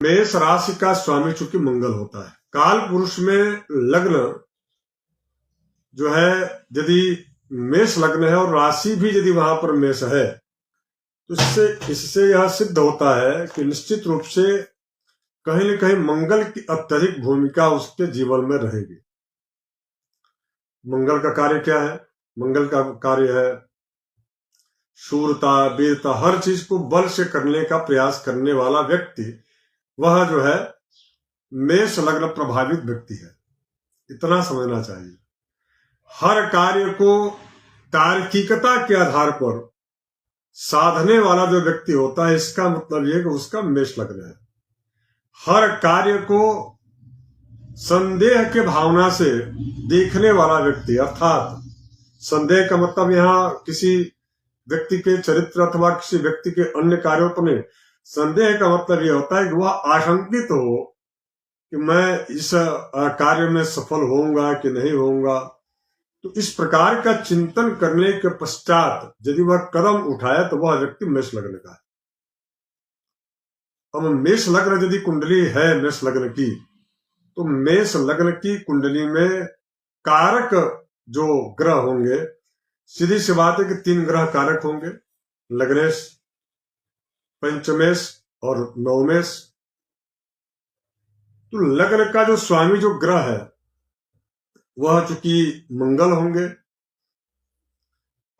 मेष राशि का स्वामी चूंकि मंगल होता है, काल पुरुष में लग्न जो है, यदि मेष लग्न है और राशि भी यदि वहां पर मेष है, तो इससे यह सिद्ध होता है कि निश्चित रूप से कहीं न कहीं मंगल की अत्यधिक भूमिका उसके जीवन में रहेगी। मंगल का कार्य क्या है? मंगल का कार्य है शूरता, वीरता, हर चीज को बल से करने का प्रयास करने वाला व्यक्ति, वह जो है मेष लग्न प्रभावित व्यक्ति है। इतना समझना चाहिए। हर कार्य को तार्किकता के आधार पर साधने वाला जो व्यक्ति होता है, इसका मतलब यह कि उसका मेष लग्न है। हर कार्य को संदेह के भावना से देखने वाला व्यक्ति, अर्थात संदेह का मतलब यहां किसी व्यक्ति के चरित्र अथवा किसी व्यक्ति के अन्य कार्यों पर नहीं। संदेह का मतलब यह होता है कि वह आशंकित हो कि मैं इस कार्य में सफल होऊंगा कि नहीं होऊंगा। तो इस प्रकार का चिंतन करने के पश्चात यदि वह कदम उठाए तो वह व्यक्ति मेष लग्न का है। अब मेष लग्न यदि कुंडली है मेष लग्न की, तो मेष लग्न की कुंडली में कारक जो ग्रह होंगे, सीधी सी बात है कि 3 ग्रह कारक होंगे, लग्नेश, पंचमेश और नवमेश। तो लग्न का जो स्वामी जो ग्रह है वह चूंकि मंगल होंगे,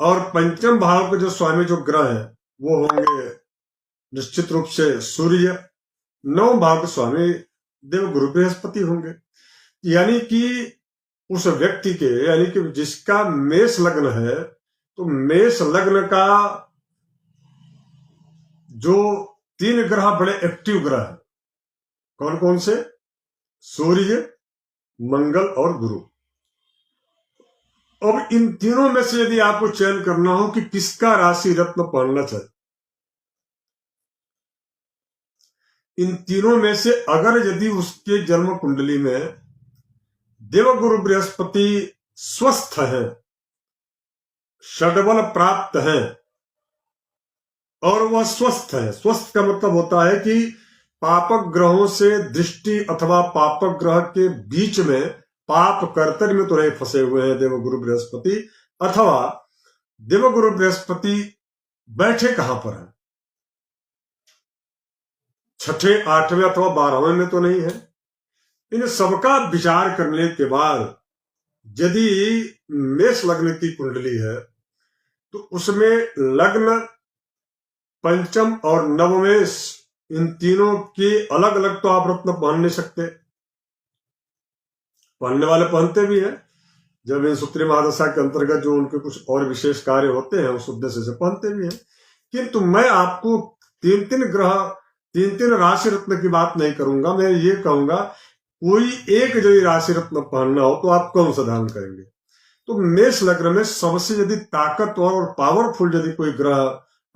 और पंचम भाव के जो स्वामी जो ग्रह है वो होंगे निश्चित रूप से सूर्य। 9 भाव के स्वामी देव गुरु बृहस्पति होंगे। यानी कि उस व्यक्ति के, यानी कि जिसका मेष लग्न है, तो मेष लग्न का जो 3 ग्रह बड़े एक्टिव ग्रह है, कौन कौन से? सूर्य, मंगल और गुरु। अब इन तीनों में से यदि आपको चयन करना हो कि किसका राशि रत्न पहनना चाहिए, इन तीनों में से अगर यदि उसके जन्म कुंडली में देवगुरु बृहस्पति स्वस्थ है, षड्बल प्राप्त है, और वह स्वस्थ है, स्वस्थ का मतलब होता है कि पापक ग्रहों से दृष्टि अथवा पापक ग्रह के बीच में पाप कर्तव्य में तो नहीं फंसे हुए हैं देवगुरु बृहस्पति, अथवा देवगुरु बृहस्पति बैठे कहां पर है, 6ठे, 8वें अथवा 12वें में तो नहीं है। इन सबका विचार करने के बाद यदि मेष लग्न की कुंडली है, तो उसमें लग्न, पंचम और नवमेश, इन तीनों के अलग अलग तो आप रत्न पहन नहीं सकते। पहनने वाले पहनते भी हैं, जब इन सूत्री महादशा के अंतर्गत जो उनके कुछ और विशेष कार्य होते हैं उस उद्देश्य से पहनते भी हैं। किंतु मैं आपको 3-3 ग्रह, 3-3 राशि रत्न की बात नहीं करूंगा। मैं ये कहूंगा कोई एक यदि राशि रत्न पहनना हो तो आप कौन सा धारण करेंगे? तो मेष लग्न में सबसे यदि ताकतवर और पावरफुल यदि कोई ग्रह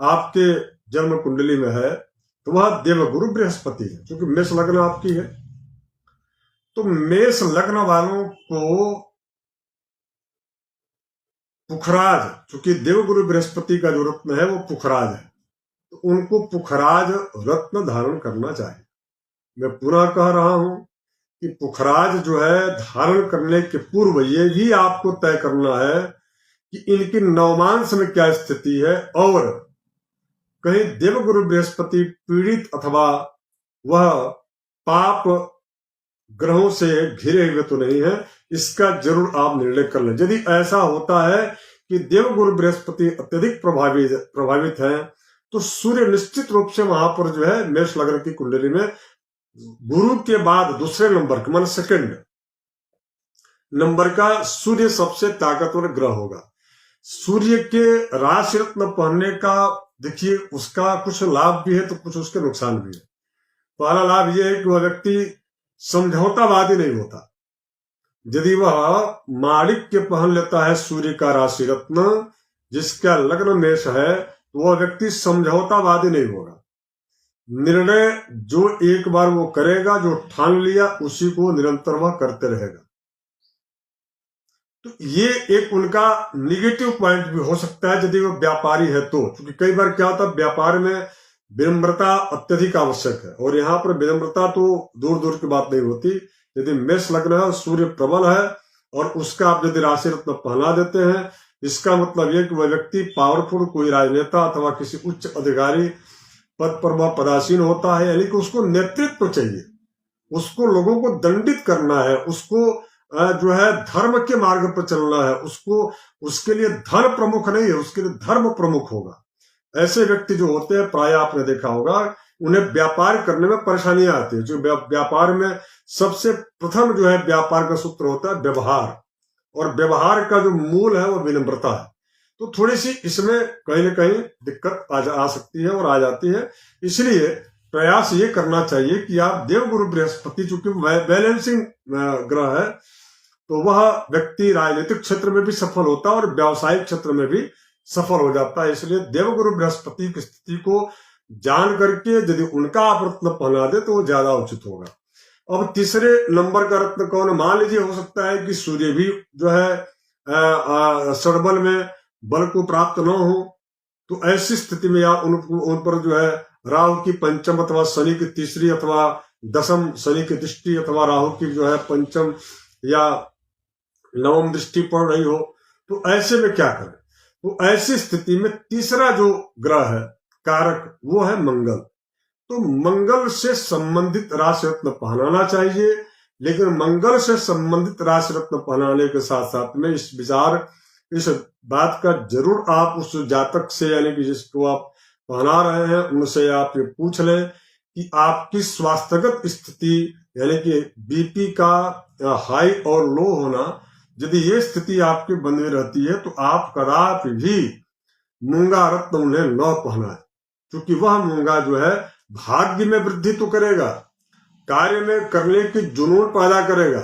आपके जन्म कुंडली में है तो वह देवगुरु बृहस्पति है, क्योंकि मेष लग्न आपकी है। तो मेष लग्न वालों को पुखराज, क्योंकि देवगुरु बृहस्पति का जो रत्न है वो पुखराज है, तो उनको पुखराज रत्न धारण करना चाहिए। मैं पुनः कह रहा हूं कि पुखराज जो है धारण करने के पूर्व ये भी आपको तय करना है कि इनकी नवमांश में क्या स्थिति है, और कहीं देवगुरु बृहस्पति पीड़ित अथवा वह पाप ग्रहों से घिरे हुए तो नहीं है। इसका जरूर आप निर्णय कर लें। यदि ऐसा होता है कि देवगुरु बृहस्पति अत्यधिक प्रभावित है, तो सूर्य निश्चित रूप से वहां पर जो है मेष लग्न की कुंडली में गुरु के बाद दूसरे नंबर का, मान सेकंड नंबर का सूर्य सबसे ताकतवर ग्रह होगा। सूर्य के राशि रत्न पहनने का देखिए उसका कुछ लाभ भी है तो कुछ उसके नुकसान भी है। पहला लाभ यह है कि वह व्यक्ति समझौतावादी नहीं होता। यदि वह माणिक्य पहन लेता है सूर्य का राशि रत्न, जिसका लग्न मेष है, तो वह व्यक्ति समझौतावादी नहीं होगा। निर्णय जो एक बार वो करेगा, जो ठान लिया उसी को निरंतर वह करते रहेगा। तो ये एक उनका निगेटिव पॉइंट भी हो सकता है यदि वो व्यापारी है तो, क्योंकि कई बार क्या होता है व्यापार में विनम्रता अत्यधिक आवश्यक है। और यहाँ पर विनम्रता तो दूर दूर की बात नहीं होती। यदि मेष लग्न है, सूर्य प्रबल है और उसका आप यदि राशि रत्न पहना देते हैं, इसका मतलब यह कि वह व्यक्ति पावरफुल, कोई राजनेता अथवा किसी उच्च अधिकारी पद पर वह पदासीन होता है, यानी कि उसको नेतृत्व चाहिए, उसको लोगों को दंडित करना है, उसको जो है धर्म के मार्ग पर चलना है, उसको उसके लिए धन प्रमुख नहीं है, उसके लिए धर्म प्रमुख होगा। ऐसे व्यक्ति जो होते हैं, प्राय आपने देखा होगा, उन्हें व्यापार करने में परेशानियां आती है। जो व्यापार में सबसे प्रथम जो है व्यापार का सूत्र होता है व्यवहार, और व्यवहार का जो मूल है वो विनम्रता है। तो थोड़ी सी इसमें कहीं न कहीं दिक्कत आ सकती है और आ जाती है। इसलिए प्रयास ये करना चाहिए कि आप देवगुरु बृहस्पति, चूंकि बैलेंसिंग ग्रह है, तो वह व्यक्ति राजनीतिक क्षेत्र में भी सफल होता है और व्यावसायिक क्षेत्र में भी सफल हो जाता है। इसलिए देवगुरु बृहस्पति की स्थिति को जान करके यदि उनका आप रत्न पहना दे तो वो ज्यादा उचित होगा। अब तीसरे नंबर का रत्न कौन? मान लीजिए हो सकता है कि सूर्य भी जो है षडबल में बल को प्राप्त न हो, तो ऐसी स्थिति में या उन पर जो है राहु की पंचम अथवा शनि की तीसरी अथवा दसम शनि की दृष्टि अथवा राहु की जो है पंचम या नवम दृष्टि पड़ रही हो, तो ऐसे में क्या करें? तो ऐसी स्थिति में तीसरा जो ग्रह है कारक वो है मंगल। तो मंगल से संबंधित राशि रत्न पहनाना चाहिए, लेकिन मंगल से संबंधित राशि रत्न पहनाने के साथ साथ में इस बात का जरूर आप उस जातक से, यानी कि जिसको आप पहना रहे हैं, उनसे आप ये पूछ लें कि आपकी स्वास्थ्यगत स्थिति, यानी कि बीपी का हाई और लो होना, यदि ये स्थिति आपकी बनी रहती है तो आप कदापि भी मूंगा रत्न उन्हें न पहनाएं, क्योंकि वह मूंगा जो है भाग्य में वृद्धि तो करेगा, कार्य में करने की जुनून पैदा करेगा,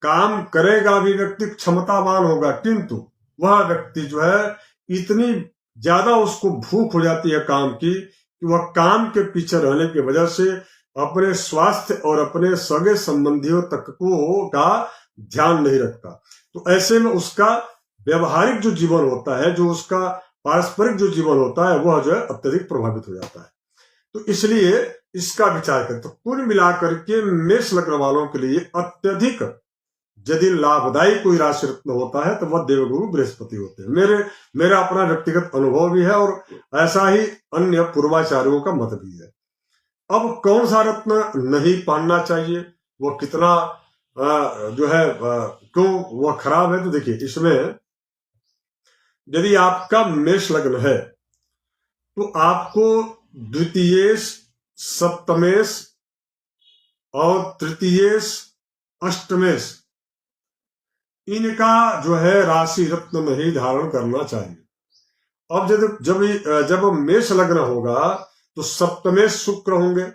काम करेगा भी, व्यक्ति क्षमतावान होगा, किंतु वह व्यक्ति जो है इतनी ज्यादा उसको भूख हो जाती है काम की कि वह काम के पीछे रहने की वजह से अपने स्वास्थ्य और अपने सगे संबंधियों तक का ध्यान नहीं रखता। तो ऐसे में उसका व्यवहारिक जो जीवन होता है, जो उसका पारस्परिक जो जीवन होता है, वह जो है अत्यधिक प्रभावित हो जाता है। तो इसलिए इसका विचार करें। तो कुल मिलाकर के मेष लग्न वालों के लिए अत्यधिक यदि लाभदायी कोई राशि रत्न होता है तो वह देवगुरु बृहस्पति होते हैं। मेरा अपना व्यक्तिगत अनुभव भी है और ऐसा ही अन्य पूर्वाचार्यों का मत भी है। अब कौन सा रत्न नहीं पहनना चाहिए, वो कितना जो है क्यों वह खराब है? तो देखिए, इसमें यदि आपका मेष लग्न है तो आपको द्वितीयेश, सप्तमेश और तृतीयेश, अष्टमेश, इनका जो है राशि रत्न नहीं धारण करना चाहिए। अब जब मेष लग्न होगा तो सप्तमेश शुक्र होंगे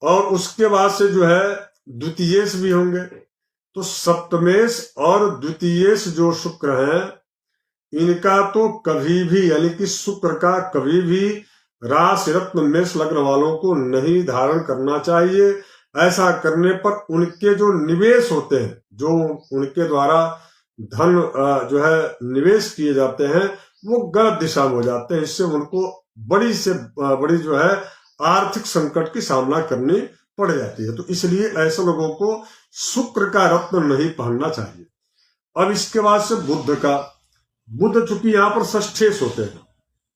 और उसके बाद से जो है द्वितीयेश भी होंगे। तो सप्तमेश और द्वितीयेश जो शुक्र हैं, इनका तो कभी भी, यानी कि शुक्र का कभी भी राशि रत्न मेष लग्न वालों को नहीं धारण करना चाहिए। ऐसा करने पर उनके जो निवेश होते हैं, जो उनके द्वारा धन जो है निवेश किए जाते हैं, वो गलत दिशा में हो जाते हैं। इससे उनको बड़ी से बड़ी जो है आर्थिक संकट की सामना करनी पड़ जाती है। तो इसलिए ऐसे लोगों को शुक्र का रत्न नहीं पहनना चाहिए। अब इसके बाद से बुध चूंकि यहाँ पर षष्ठेश होते हैं,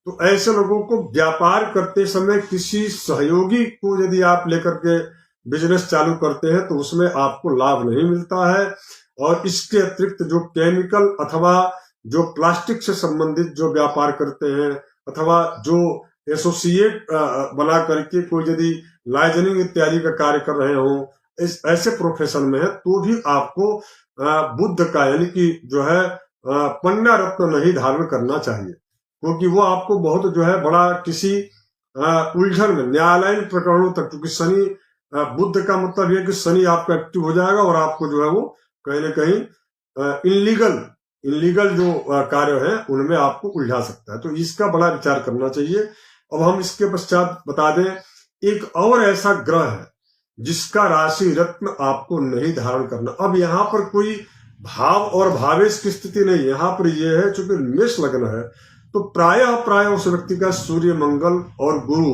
तो ऐसे लोगों को व्यापार करते समय किसी सहयोगी को यदि आप लेकर के बिजनेस चालू करते हैं तो उसमें आपको लाभ नहीं मिलता है। और इसके अतिरिक्त जो केमिकल अथवा जो प्लास्टिक से संबंधित जो व्यापार करते हैं अथवा जो एसोसिएट बना करके कोई यदि लाइजनिंग इत्यादि का कार्य कर रहे हो, ऐसे प्रोफेशन में है, तो भी आपको बुध का, यानी कि जो है पन्ना रत्न नहीं धारण करना चाहिए, क्योंकि वो आपको बहुत जो है बड़ा किसी उलझन में, न्यायालयीन प्रकरणों तक, क्योंकि शनि, बुध का मतलब यह कि शनि आपका एक्टिव हो जाएगा और आपको जो है वो कहीं ना कहीं इलीगल जो कार्य है उनमें आपको उलझा सकता है। तो इसका बड़ा विचार करना चाहिए। अब हम इसके पश्चात बता दें, एक और ऐसा ग्रह है जिसका राशि रत्न आपको नहीं धारण करना। अब यहाँ पर कोई भाव और भावेश की स्थिति नहीं, यहाँ पर यह है चूंकि मेष लग्न है तो प्रायः प्रायः उस व्यक्ति का सूर्य मंगल और गुरु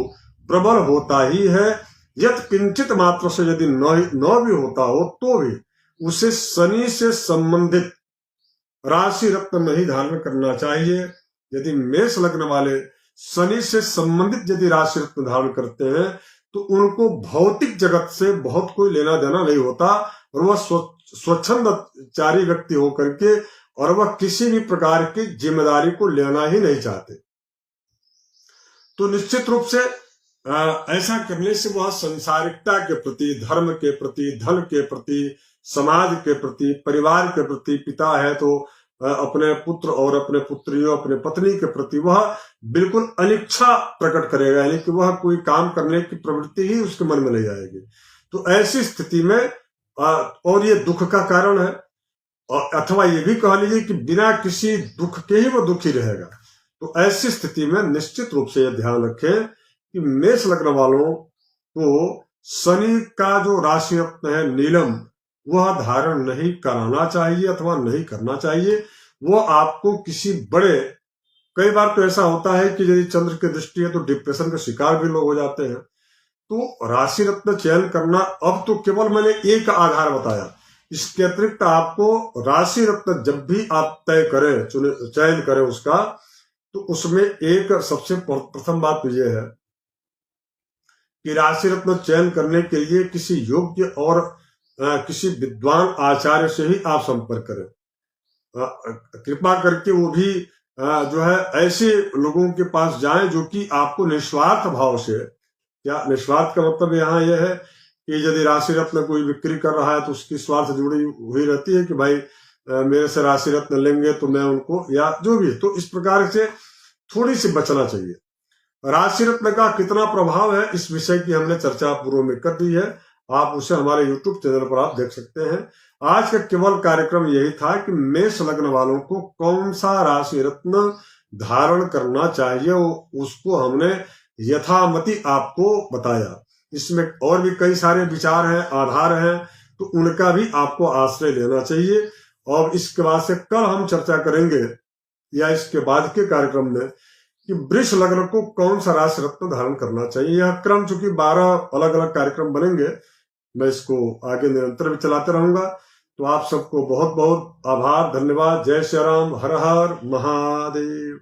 प्रबल होता ही है। यत किंचित मात्र से यदि न भी होता हो तो भी उसे शनि से संबंधित राशि रत्न नहीं धारण करना चाहिए। यदि मेष लग्न वाले शनि से संबंधित यदि राशि रत्न धारण करते हैं तो उनको भौतिक जगत से बहुत कोई लेना देना नहीं होता और वह स्वच्छंदचारी व्यक्ति होकर के और वह किसी भी प्रकार की जिम्मेदारी को लेना ही नहीं चाहते। तो निश्चित रूप से ऐसा करने से वह संसारिकता के प्रति, धर्म के प्रति, धन के प्रति, समाज के प्रति, परिवार के प्रति, पिता है तो अपने पुत्र और अपने पुत्रियों, अपने पत्नी के प्रति वह बिल्कुल अनिच्छा प्रकट करेगा, यानी कि वह कोई काम करने की प्रवृत्ति ही उसके मन में नहीं आएगी। तो ऐसी स्थिति में और ये दुख का कारण है, अथवा ये भी कह लीजिए कि बिना किसी दुख के ही वो दुखी रहेगा। तो ऐसी स्थिति में निश्चित रूप से यह ध्यान रखें कि मेष लग्न वालों को शनि का जो राशि रत्न है नीलम, वह धारण नहीं कराना चाहिए अथवा नहीं करना चाहिए। वो आपको किसी बड़े, कई बार तो ऐसा होता है कि यदि चंद्र की दृष्टि है तो डिप्रेशन का शिकार भी लोग हो जाते हैं। तो राशि रत्न चयन करना, अब तो केवल मैंने एक आधार बताया, इसके अतिरिक्त आपको राशि रत्न जब भी आप तय करें, चयन करें उसका, तो उसमें एक सबसे प्रथम बात तो यह है कि राशि रत्न चयन करने के लिए किसी योग्य और किसी विद्वान आचार्य से ही आप संपर्क करें। कृपा करके वो भी जो है ऐसे लोगों के पास जाएं जो कि आपको निस्वार्थ भाव से, क्या निस्वार्थ का मतलब यहाँ यह है कि यदि राशि रत्न कोई बिक्री कर रहा है तो उसकी स्वार्थ जुड़ी हुई रहती है कि भाई मेरे से राशि रत्न लेंगे तो मैं उनको, या जो भी, तो इस प्रकार से थोड़ी सी बचना चाहिए। राशि रत्न का कितना प्रभाव है इस विषय की हमने चर्चा पूर्व में कर दी है, आप उसे हमारे YouTube चैनल पर आप देख सकते हैं। आज का केवल कार्यक्रम यही था कि मेष लग्न वालों को कौन सा राशि रत्न धारण करना चाहिए, उसको हमने यथामति आपको बताया। इसमें और भी कई सारे विचार हैं, आधार हैं, तो उनका भी आपको आश्रय लेना चाहिए। और इसके बाद से कल हम चर्चा करेंगे या इसके बाद के कार्यक्रम में कि वृष लग्न को कौन सा राशि रत्न धारण करना चाहिए। यह क्रम चूंकि 12 अलग अलग कार्यक्रम बनेंगे, मैं इसको आगे निरंतर भी चलाते रहूंगा। तो आप सबको बहुत बहुत आभार, धन्यवाद। जय श्री राम, हर हर महादेव।